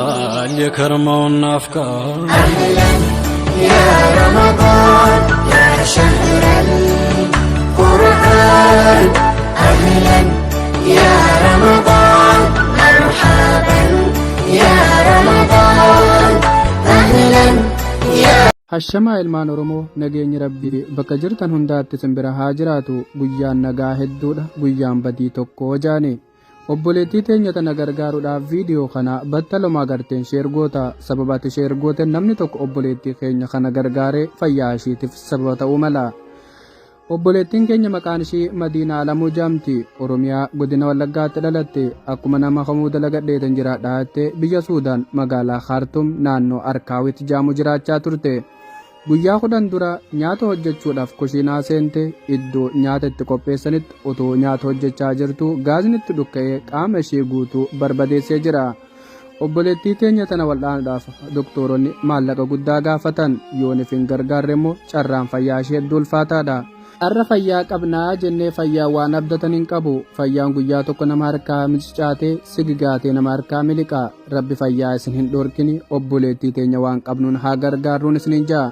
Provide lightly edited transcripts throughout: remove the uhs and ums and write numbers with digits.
يكرمون أفكار أهلا يا رمضان يا شهر القرآن أهلا يا رمضان مرحبا يا رمضان أهلا يا Hashama ilmaan Oromoo nageenyi Rabbii bakka jirtan hundaatti simbira haa jiraatu. Guyyaan nagaa hedduudha, guyyaan badii tokko jaane. Obboleettii teenya tana gargaaruudhaaf viidiyoo kana battalumaa garteen sheergoota. Sababaati sheergooteen namni tokko obboleettii keenya kana gargaaree fayyaa ishiitiif sababa ta'uu mala. Obboleettiin keenya maqaan ishii Madiinaa Alamuu jaamti. Oromiyaa godina Wallaggaatti dhalatte. Akkuma nama kamuu dalagadheetan jiraadhaatte biyya Suudaan magaalaa Khartoum naannoo Arkaawitti jaamu jiraachaa turte. Guyyaa 10 dura nyaata hojjechuudhaaf kushiinaa seente. Iddoo nyaata itti qopheessanitti otoo nyaata hojjechaa jirtu gaasni itti dhukka'ee qaama ishee guutuu barbadeessee jira. Obboleettii teenya tana wal'aanuudhaaf doktoroonni maallaqa guddaa gaafatan. Yooniif hin gargaarre immoo carraan fayyaa ishee hedduu ulfaataadha. Arra fayyaa qabnaa jennee fayyaa waan abdatan hin qabu. Fayyaan guyyaa tokko nama harkaa micaatee sigigaatee nama harkaa miliqa. Rabbi fayyaa isin hin dhorkini. Obboleettii teenya waan qabnuun haa gargaaruun isiniin jaa.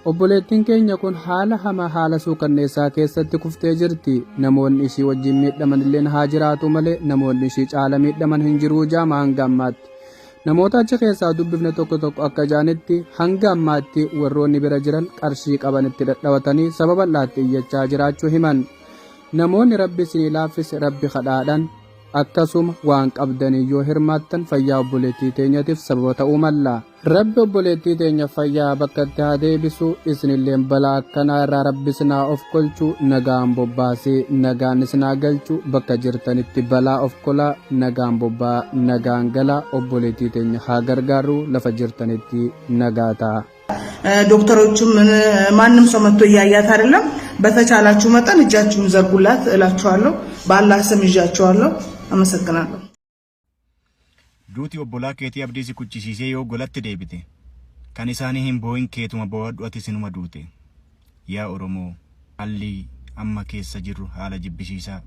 Obboleettiin keenya kun haala hamaa haala suukanneessaa keessatti kuftee jirti. Namoonni ishii wajjin miidhaman illee haa jiraatu malee namoonni ishii caala miidhaman hin jiruu jaama hanga ammaatti. Namoota achi keessaa dubbifne tokko akka jaanitti hanga ammaatti warroonni bira jiran qarshii qabanitti dadhawatanii sababa laatti iyyachaa jiraachuu himan. Namoonni Rabbi isinii laaffise Rabbi kadhaadhaan akkasuma waan qabdanii yoo hirmaattan fayyaa obboleettii teenyatiif sababa ta'uu malla. Rabbi obboleettii teenya fayyaa bakka itti haa deebisu. Isinilleen balaa akkanaa irraa Rabbi isinaa of kolchu nagaan bobbaasee nagaan isinaa galchu. Bakka jirtanitti balaa of kolaa nagaan bobbaa nagaan galaa. Obboleettii teenya haa gargaaru lafa jirtanitti nagaa ta'a. ዶክተሮቹም ማንም ሰው መጥቶ እያያት አይደለም። በተቻላችሁ መጠን እጃችሁን ዘርጉላት እላችኋለሁ። በአላህ ስም ይዣችኋለሁ። አመሰግናለሁ። Duuti obbolaa keetii abdiisi kuchisiisee yoo golatti deebite kan isaanii hin boo'in keetuma boo'adhu ati sinuma duute. Yaa Oromoo haalli amma keessa jirru haala jibbisiisaa.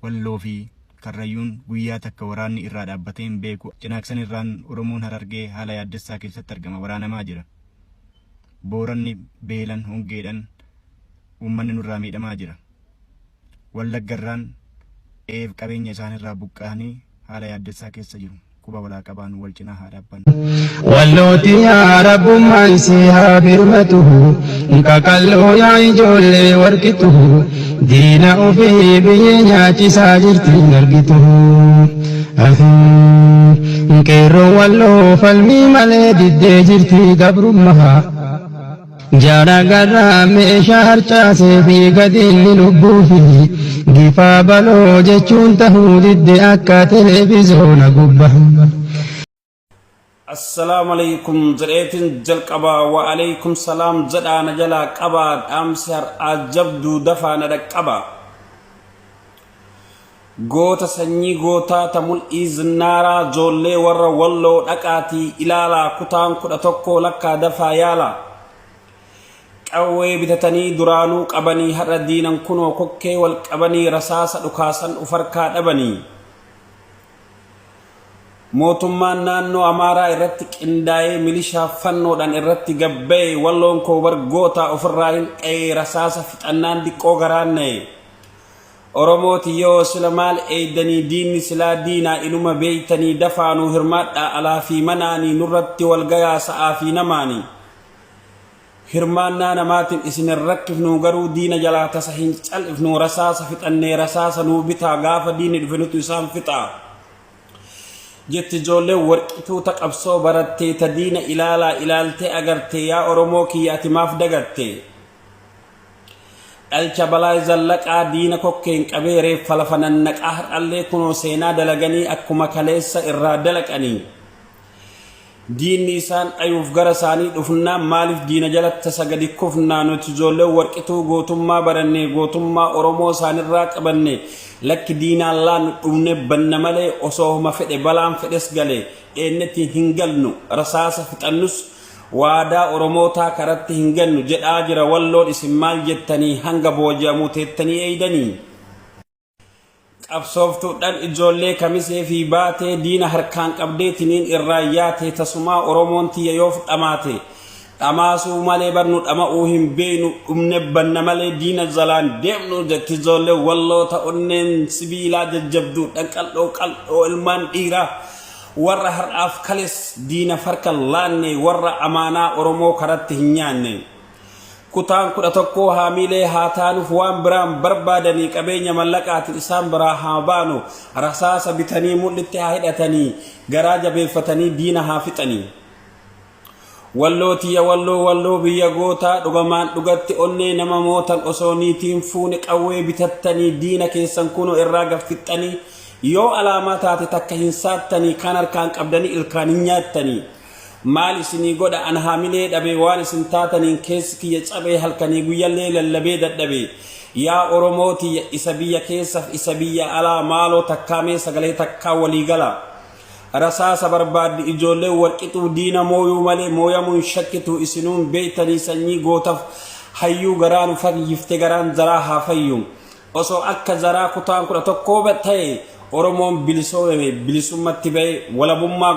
Walloo fi Karrayyuun guyyaa takka waraanni irraa dhaabbatee hin beeku. Cinaaqsan irraan Oromoon Harargee haala yaaddessaa keessatti argama. Waraanamaa jira. Booranni beelan hongeedhaan uummanni nurraa miidhamaa jira. Wallaggarraan qabeenya isaanirraa buqqa'anii haala yaaddessaa keessa jiru. Kuba walaa qabaan wal cinaa haa dhaabbannu. Wallooti yaa rabbummaan si haa birmatuhu kakalloo yaa ijoollee warqituhu diina ofii biyya nyaachisaa jirti argituhu. Qeerroo walloo falmii malee diddee jirti gabrummaa. Jaara garraa meeshaa harcaasee fi gadiinni lubbuufi gifaa baloo jechuun tahuu didde akka televizoona gubbaa. Assalamu alaikum jedheetin jalqabaa wa alaikum salaam jedhaana jalaa qabaa dhaamsi har'aa jabduu dafaana dhaqqabaa. Goota sanyii gootaa ta mul'ii zinnaaraa joollee warra walloo dhaqaatii ilaalaa kutaan 11 lakkaa dafaa yaalaa. Qawwee bitatanii duraanuu qabanii har'a diinan kunoo kokkee wal qabanii rasaasa dhukaasan ufarkaa dhabanii. Mootummaan naannoo Amaaraa irratti qindaa'ee milishaa fannoodhaan irratti gabbee walloon koo bargoota ofirraa hin qe'ee rasaasa fixannaan diqqoo garaanna'e. Oromooti yoo sila maal eeydanii diinni silaa diinaa inuma beeytanii dafaanuu hirmaadhaa alaa fi manaanii nurratti walgayaa sa'aa fi namaanii. Hirmaannaa namaatiin isin rakkifnu garuu diina jalaa tasa hin cal'ifnu rasaasa fixannee rasaasa nuu bitaa gaafa diinni dhufe nutu isaan fixaa. Jetti ijoollee warqituu ta qabsoo barattee ta diina ilaalaa ilaaltee agartee yaa Oromoo kiyya ati maaf dagatte. Dhalcha balaa zallaqaa diina kokkeen qabee reeffa lafa nannaqaa har'allee kunoo seenaa dalaganii akkuma kaleessa irraa dalaqanii. Diinni isaan ayuuf gara isaanii dhufnaan maaliif diina jalatti sagadi kufnaa nuti ijoollee warqituu gootummaa barannee gootummaa Oromoo isaanirraa qabanne lakki diinaan laan dhumne banna malee osoo homa fedhe balaan fedhes galee dheennetti hin galnu rasaasa fixannus waadaa Oromootaa karatti hin gannu jedhaa jira walloon isin maal jettanii hanga booji'amuu teettanii eeydanii. qabsooftuudhaan ijoollee kamisee fi baatee diina harkaan qabdeetiniin irraa yaate tasumaa oromoon tiyya yoo fudhamaate dhamaasuu malee barnu dhama'uu hin beeynu dhumne banna malee diina zalaan deemnu jetti ijoollee walloota onneen sibiilaa jajjabduudhaan qal'oo ilmaan dhiiraa warra har'aaf kales diina farka laanne warra amaanaa oromoo karatti hin nyaanne. kutaan 11 haamilee haa taanuuf waan biraan barbaadanii qabeenya mallaqaatiin isaan biraa haa baanu rasaasa bitanii mul'itti haa hidhatanii garaa jabeeffatanii diina haa fixanii. wallootiya walloo biyya gootaa dhugamaan dhugatti onnee nama mootan osoo niitiin fuune qawwee bitattanii diina keessan kunoo irraa gaffixanii yoo alaamaa taate takka hin saattanii kan harkaan qabdanii ilkaan hin nyaattanii. maal isinii godha an haamilee dhabee waan isin taataniin keessi kiyya cabee halkanii guyyallee lallabee dadhabee yaa oromooti isa biyya keessaaf isa biyya alaa maaloo takkaamee sagalee takkaa waliigala rasaasa barbaaddi ijoollee warqixuu diina mooyuu malee mooyamuun shakkitu isinuun beeytanii sanyii gootaaf hayyuu garaan fayyifte garaan zaraa haa fayyu osoo akka zaraa kutaan 11 ta'e oromoon bilisoome bilisummatti ba'e walabummaa